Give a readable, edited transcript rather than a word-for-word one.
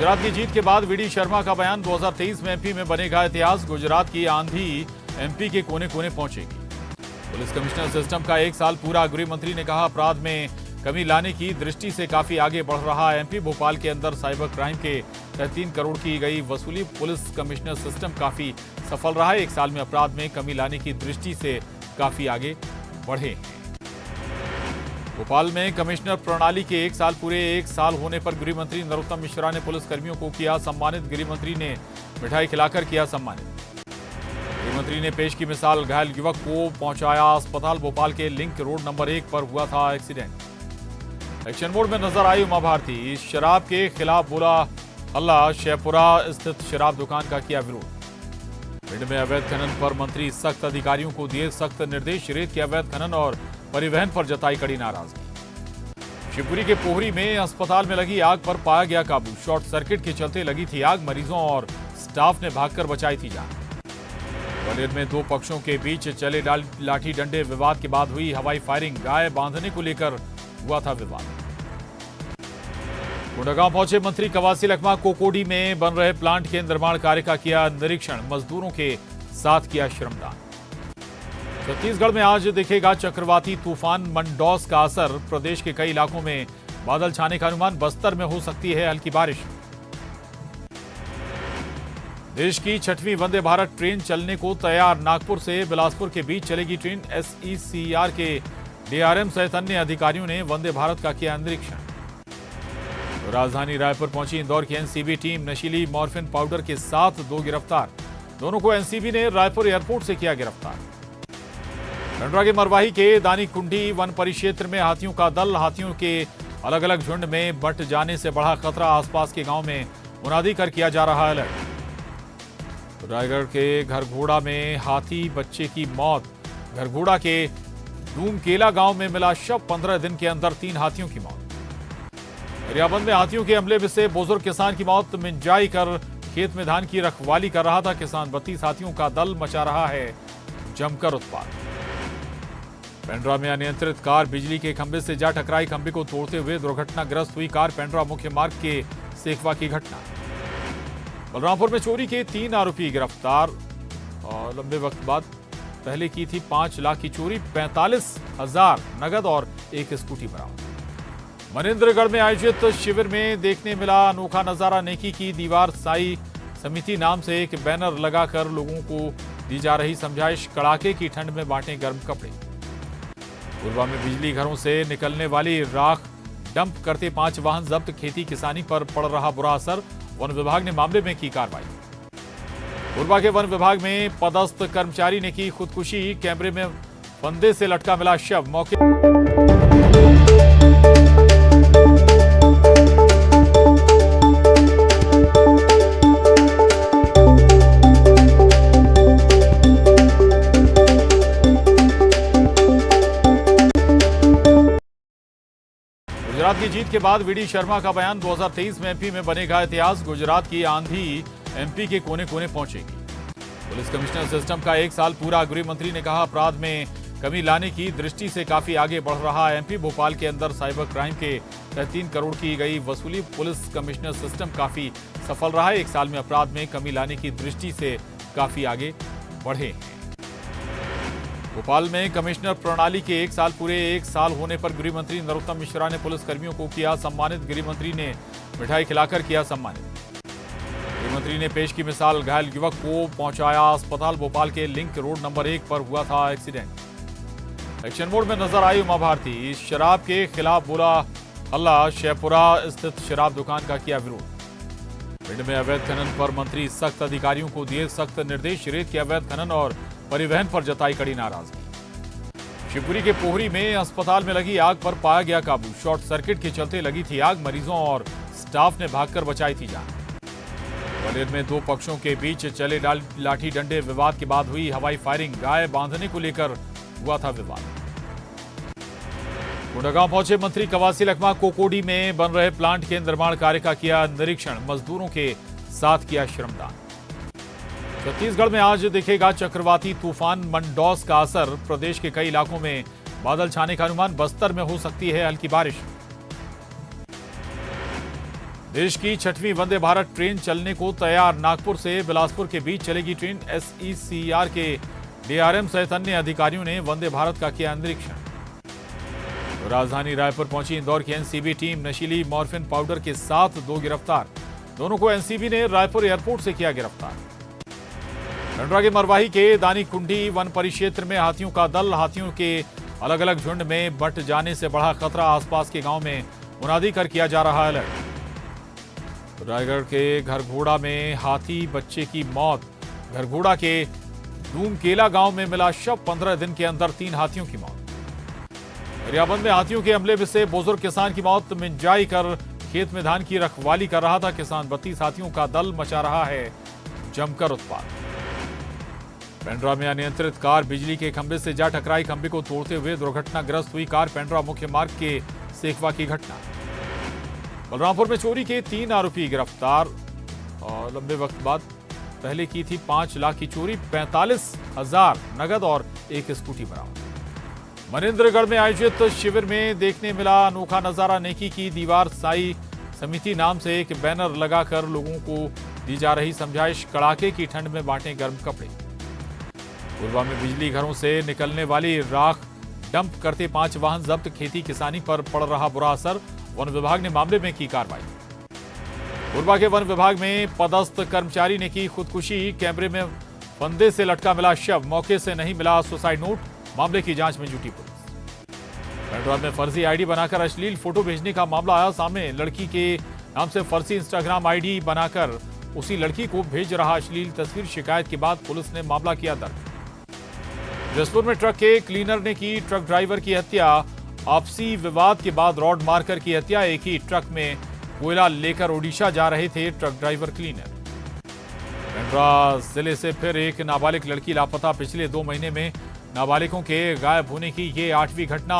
गुजरात की जीत के बाद वीडी शर्मा का बयान, 2023 में एमपी में बनेगा इतिहास। गुजरात की आंधी एमपी के कोने कोने पहुंचेगी। पुलिस कमिश्नर सिस्टम का 1 साल पूरा। गृह मंत्री ने कहा, अपराध में कमी लाने की दृष्टि से काफी आगे बढ़ रहा है एमपी। भोपाल के अंदर साइबर क्राइम के 3 करोड़ की गई वसूली। पुलिस कमिश्नर सिस्टम काफी सफल रहा है। 1 साल में अपराध में कमी लाने की दृष्टि से काफी आगे बढ़े। भोपाल में कमिश्नर प्रणाली के 1 साल होने पर गृह मंत्री नरोत्तम मिश्रा ने पुलिस कर्मियों को किया सम्मानित। गृह मंत्री ने मिठाई खिलाकर किया सम्मानित। गृह मंत्री ने पेश की मिसाल, घायल युवक को पहुंचाया अस्पताल। भोपाल के लिंक रोड नंबर 1 पर हुआ था एक्सीडेंट। एक्शन मोड में नजर आई उमा भारती। शराब के खिलाफ बोला हल्ला, शेखपुरा स्थित शराब दुकान का किया विरोध। भिंड में अवैध खनन पर मंत्री सख्त, अधिकारियों को दिए सख्त निर्देश। रेत के अवैध खनन और परिवहन पर जताई कड़ी नाराजगी। शिवपुरी के पोहरी में अस्पताल में लगी आग पर पाया गया काबू। शॉर्ट सर्किट के चलते लगी थी आग, मरीजों और स्टाफ ने भागकर बचाई थी जान। ग्वालियर में 2 पक्षों के बीच चले लाठी डंडे विवाद के बाद हुई हवाई फायरिंग। गाय बांधने को लेकर हुआ था विवाद। कोंडागांव पहुंचे मंत्री कवासी लखमा। कोकोडी में बन रहे प्लांट के निर्माण कार्य का किया निरीक्षण। मजदूरों के साथ किया श्रमदान। छत्तीसगढ़ में आज दिखेगा चक्रवाती तूफान मंडौस का असर। प्रदेश के कई इलाकों में बादल छाने का अनुमान। बस्तर में हो सकती है हल्की बारिश। देश की 6वीं वंदे भारत ट्रेन चलने को तैयार। नागपुर से बिलासपुर के बीच चलेगी ट्रेन। एसईसीआर के डीआरएम सहित अन्य अधिकारियों ने वंदे भारत का किया निरीक्षण। राजधानी रायपुर पहुंची इंदौर की एनसीबी टीम। नशीली मॉर्फिन पाउडर के साथ 2 गिरफ्तार। दोनों को एनसीबी ने रायपुर एयरपोर्ट से किया गिरफ्तार। पेंड्रा के मरवाही के दानीकुंडी वन परिक्षेत्र में हाथियों का दल। हाथियों के अलग अलग झुंड में बंट जाने से बढ़ा खतरा। आसपास के गांव में मुनादी कर किया जा रहा अलर्ट। रायगढ़ के घरघोड़ा में हाथी बच्चे की मौत। घरघोड़ा के डूमकेला गांव में मिला शव। 15 दिन के अंदर 3 हाथियों की मौत। गरियाबंद में हाथियों के हमले से बुजुर्ग किसान की मौत। मिंजाई कर खेत में धान की रखवाली कर रहा था किसान। 32 हाथियों का दल मचा रहा है जमकर उत्पात। पेंड्रा में अनियंत्रित कार बिजली के खंभे से जा टकराई। खंभे को तोड़ते हुए दुर्घटनाग्रस्त हुई कार। पेंड्रा मुख्य मार्ग के सेखवा की घटना। बलरामपुर में चोरी के 3 आरोपी गिरफ्तार। और लंबे वक्त बाद पहले की थी 5 लाख की चोरी। 45,000 नगद और 1 स्कूटी बरामद। मनेन्द्रगढ़ में आयोजित शिविर में देखने मिला अनोखा नजारा। नेकी की दीवार साई समिति नाम से एक बैनर लगाकर लोगों को दी जा रही समझाइश। कड़ाके की ठंड में बांटे गर्म कपड़े। कोरबा में बिजली घरों से निकलने वाली राख डंप करते 5 वाहन जब्त। खेती किसानी पर पड़ रहा बुरा असर। वन विभाग ने मामले में की कार्रवाई। कोरबा के वन विभाग में पदस्थ कर्मचारी ने की खुदकुशी। कैमरे में फंदे से लटका मिला शव। मौके गुजरात की जीत के बाद वीडी शर्मा का बयान, 2023 में एमपी में बनेगा इतिहास। गुजरात की आंधी एमपी के कोने कोने पहुंचेगी। पुलिस कमिश्नर सिस्टम का 1 साल पूरा। गृह मंत्री ने कहा, अपराध में कमी लाने की दृष्टि से काफी आगे बढ़ रहा है एमपी। भोपाल के अंदर साइबर क्राइम के 3 करोड़ की गई वसूली। पुलिस कमिश्नर सिस्टम काफी सफल रहा है। 1 साल में अपराध में कमी लाने की दृष्टि से काफी आगे बढ़े। भोपाल में कमिश्नर प्रणाली के 1 साल होने पर गृह मंत्री नरोत्तम मिश्रा ने पुलिस कर्मियों को किया सम्मानित। गृह मंत्री ने मिठाई खिलाकर किया सम्मानित। गृह मंत्री ने पेश की मिसाल, घायल युवक को पहुंचाया अस्पताल। भोपाल के लिंक रोड नंबर 1 पर हुआ था एक्सीडेंट। एक्शन मोड में नजर आई उमा भारती। शराब के खिलाफ बोला हल्ला, शेखपुरा स्थित शराब दुकान का किया विरोध। भिंड में अवैध खनन पर मंत्री सख्त, अधिकारियों को दिए सख्त निर्देश। रेत के अवैध खनन और परिवहन पर जताई कड़ी नाराजगी। शिवपुरी के पोहरी में अस्पताल में लगी आग पर पाया गया काबू। शॉर्ट सर्किट के चलते लगी थी आग, मरीजों और स्टाफ ने भागकर बचाई थी जान। ग्वालियर में 2 पक्षों के बीच चले लाठी डंडे विवाद के बाद हुई हवाई फायरिंग। गाय बांधने को लेकर हुआ था विवाद। कोंडागांव पहुंचे मंत्री कवासी लखमा। कोकोडी में बन रहे प्लांट के निर्माण कार्य का किया निरीक्षण। मजदूरों के साथ किया श्रमदान। छत्तीसगढ़ में आज दिखेगा चक्रवाती तूफान मंडौस का असर। प्रदेश के कई इलाकों में बादल छाने का अनुमान। बस्तर में हो सकती है हल्की बारिश। देश की छठवीं वंदे भारत ट्रेन चलने को तैयार। नागपुर से बिलासपुर के बीच चलेगी ट्रेन। एसईसीआर के डीआरएम सहित अन्य अधिकारियों ने वंदे भारत का किया निरीक्षण। राजधानी रायपुर पहुंची इंदौर की एनसीबी टीम। नशीली मॉर्फिन पाउडर के साथ 2 गिरफ्तार। दोनों को एनसीबी ने रायपुर एयरपोर्ट से किया गिरफ्तार। पेंड्रा के मरवाही के दानीकुंडी वन परिक्षेत्र में हाथियों का दल। हाथियों के अलग अलग झुंड में बंट जाने से बढ़ा खतरा। आसपास के गांव में मुनादी कर किया जा रहा अलर्ट। रायगढ़ के घरघोड़ा में हाथी बच्चे की मौत। घरघोड़ा के डूमकेला गांव में मिला शव। 15 दिन के अंदर 3 हाथियों की मौत। गरियाबंद में हाथियों के हमले से बुजुर्ग किसान की मौत। मिंजाई कर खेत में धान की रखवाली कर रहा था किसान। 32 हाथियों का दल मचा रहा है जमकर उत्पात। पेंड्रा में अनियंत्रित कार बिजली के खंभे से जा टकराई। खंभे को तोड़ते हुए दुर्घटनाग्रस्त हुई कार। पेंड्रा मुख्य मार्ग के सेखवा की घटना। बलरामपुर में चोरी के 3 आरोपी गिरफ्तार। और लंबे वक्त बाद पहले की थी 5 लाख की चोरी। 45,000 नगद और एक स्कूटी बरामद। मनेंद्रगढ़ में आयोजित शिविर में देखने मिला अनोखा नजारा। नेकी की दीवार साई समिति नाम से एक बैनर लगाकर लोगों को दी जा रही समझाइश। कड़ाके की ठंड में बांटे गर्म कपड़े। कोरबा में बिजली घरों से निकलने वाली राख डंप करते 5 वाहन जब्त। खेती किसानी पर पड़ रहा बुरा असर। वन विभाग ने मामले में की कार्रवाई। कोरबा के वन विभाग में पदस्थ कर्मचारी ने की खुदकुशी। कैमरे में फंदे से लटका मिला शव। मौके से नहीं मिला सुसाइड नोट। मामले की जांच में जुटी पुलिस। पेंड्रा में फर्जी आईडी बनाकर अश्लील फोटो भेजने का मामला आया सामने। लड़की के नाम से फर्जी इंस्टाग्राम आईडी बनाकर उसी लड़की को भेज रहा अश्लील तस्वीर। शिकायत के बाद पुलिस ने मामला किया दर्ज। जसपुर में ट्रक के क्लीनर ने की ट्रक ड्राइवर की हत्या। आपसी विवाद के बाद रॉड मारकर की हत्या। एक ही ट्रक में कोयला लेकर ओडिशा जा रहे थे ट्रक ड्राइवर क्लीनर। पेंड्रा जिले से फिर एक नाबालिग लड़की लापता। पिछले 2 महीने में नाबालिगों के गायब होने की ये 8वीं घटना।